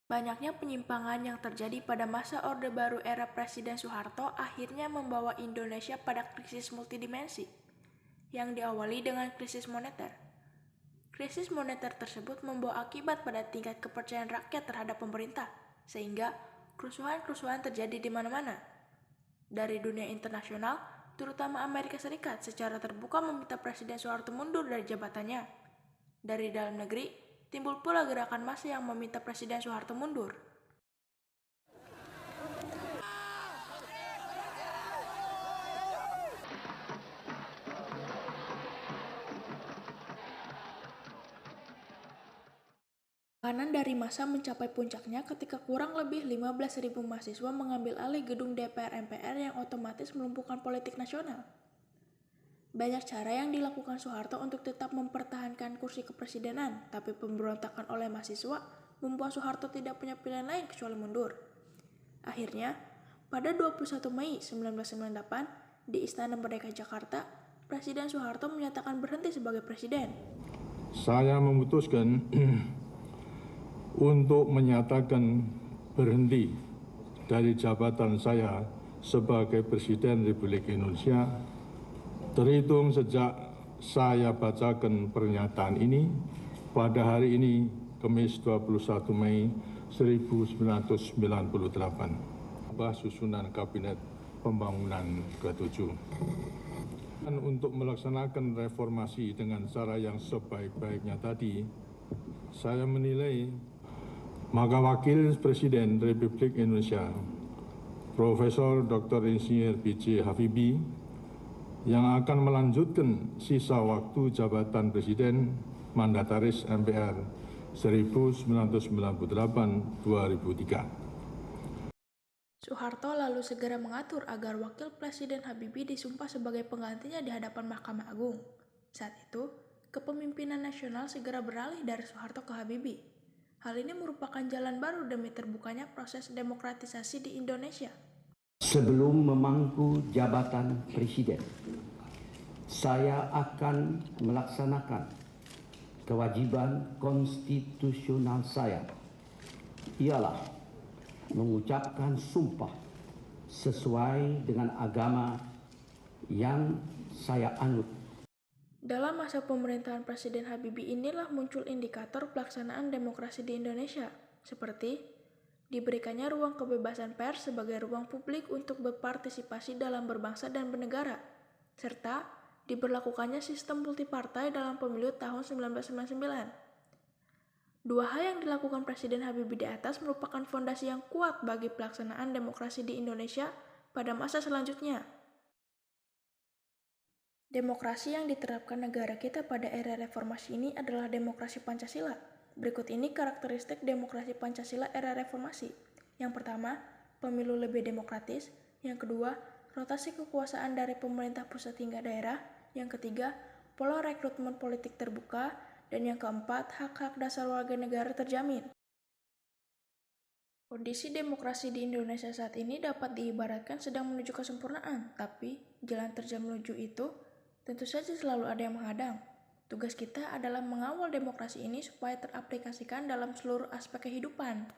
Banyaknya penyimpangan yang terjadi pada masa Orde Baru era Presiden Soeharto akhirnya membawa Indonesia pada krisis multidimensi, yang diawali dengan krisis moneter. Krisis moneter tersebut membawa akibat pada tingkat kepercayaan rakyat terhadap pemerintah, sehingga kerusuhan-kerusuhan terjadi di mana-mana. Dari dunia internasional, terutama Amerika Serikat, secara terbuka meminta Presiden Soeharto mundur dari jabatannya. Dari dalam negeri, timbul pula gerakan massa yang meminta Presiden Soeharto mundur. Tekanan dari massa mencapai puncaknya ketika kurang lebih 15.000 mahasiswa mengambil alih gedung DPR MPR yang otomatis melumpuhkan politik nasional. Banyak cara yang dilakukan Soeharto untuk tetap mempertahankan kursi kepresidenan, tapi pemberontakan oleh mahasiswa membuat Soeharto tidak punya pilihan lain kecuali mundur. Akhirnya, pada 21 Mei 1998, di Istana Merdeka Jakarta, Presiden Soeharto menyatakan berhenti sebagai presiden. Saya memutuskan untuk menyatakan berhenti dari jabatan saya sebagai Presiden Republik Indonesia terhitung sejak saya bacakan pernyataan ini pada hari ini, Kamis 21 Mei 1998, susunan Kabinet Pembangunan ke-7. Untuk melaksanakan reformasi dengan cara yang sebaik-baiknya tadi, saya menilai maka Wakil Presiden Republik Indonesia, Profesor Dr. Insinyur B.J. Habibie, yang akan melanjutkan sisa waktu jabatan Presiden Mandataris MPR 1998-2003. Soeharto lalu segera mengatur agar Wakil Presiden Habibie disumpah sebagai penggantinya di hadapan Mahkamah Agung. Saat itu, kepemimpinan nasional segera beralih dari Soeharto ke Habibie. Hal ini merupakan jalan baru demi terbukanya proses demokratisasi di Indonesia. Sebelum memangku jabatan presiden, saya akan melaksanakan kewajiban konstitusional saya, ialah mengucapkan sumpah sesuai dengan agama yang saya anut. Dalam masa pemerintahan Presiden Habibie inilah muncul indikator pelaksanaan demokrasi di Indonesia, seperti diberikannya ruang kebebasan pers sebagai ruang publik untuk berpartisipasi dalam berbangsa dan bernegara, serta diberlakukannya sistem multipartai dalam pemilu tahun 1999. Dua hal yang dilakukan Presiden Habibie di atas merupakan fondasi yang kuat bagi pelaksanaan demokrasi di Indonesia pada masa selanjutnya. Demokrasi yang diterapkan negara kita pada era reformasi ini adalah demokrasi Pancasila. Berikut ini karakteristik demokrasi Pancasila era reformasi. Yang pertama, pemilu lebih demokratis. Yang kedua, rotasi kekuasaan dari pemerintah pusat hingga daerah. Yang ketiga, pola rekrutmen politik terbuka. Dan yang keempat, hak-hak dasar warga negara terjamin. Kondisi demokrasi di Indonesia saat ini dapat diibaratkan sedang menuju kesempurnaan, tapi jalan terjal menuju itu tentu saja selalu ada yang menghadang. Tugas kita adalah mengawal demokrasi ini supaya teraplikasikan dalam seluruh aspek kehidupan.